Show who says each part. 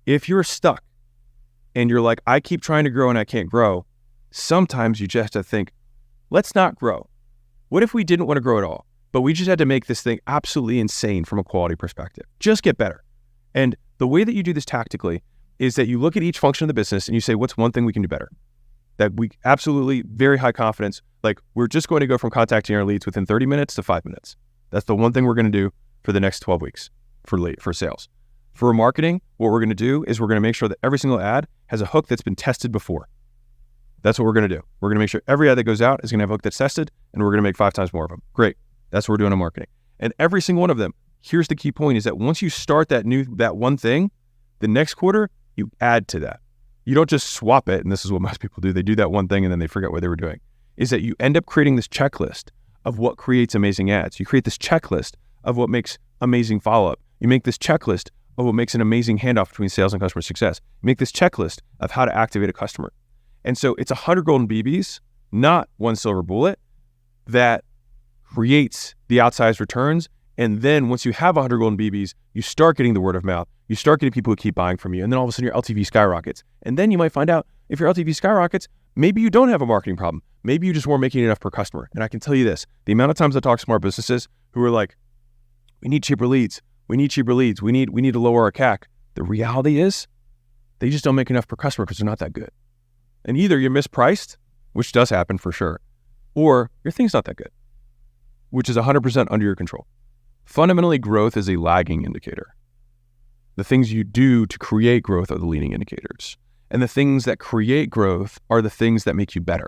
Speaker 1: If you're stuck and you're like, I keep trying to grow and I can't grow, sometimes you just have to think, let's not grow. What if we didn't want to grow at all, but we just had to make this thing absolutely insane from a quality perspective? Just get better. And the way that you do this tactically is that you look at each function of the business and you say, what's one thing we can do better? That we absolutely, very high confidence, like we're just going to go from contacting our leads within 30 minutes to 5 minutes. That's the one thing we're going to do for the next 12 weeks for sales. For marketing, what we're going to do is we're going to make sure that every single ad has a hook that's been tested before. That's what we're going to do. We're going to make sure every ad that goes out is going to have a hook that's tested, and we're going to make 5 times more of them. Great. That's what we're doing in marketing. And every single one of them, here's the key point, is that once you start that one thing, the next quarter, you add to that. You don't just swap it, and this is what most people do. They do that one thing, and then they forget what they were doing. Is that you end up creating this checklist of what creates amazing ads. You create this checklist of what makes amazing follow-up. You make this checklist of what makes an amazing handoff between sales and customer success. You make this checklist of how to activate a customer. And so it's 100 golden BBs, not one silver bullet, that creates the outsized returns. And then once you have 100 golden BBs, you start getting the word of mouth. You start getting people who keep buying from you. And then all of a sudden your LTV skyrockets. And then you might find out if your LTV skyrockets, maybe you don't have a marketing problem. Maybe you just weren't making enough per customer. And I can tell you this, the amount of times I talk to smart businesses who are like, we need cheaper leads. We need cheaper leads. We need to lower our CAC. The reality is they just don't make enough per customer because they're not that good. And either you're mispriced, which does happen for sure, or your thing's not that good, which is 100% under your control. Fundamentally, growth is a lagging indicator. The things you do to create growth are the leading indicators. And the things that create growth are the things that make you better.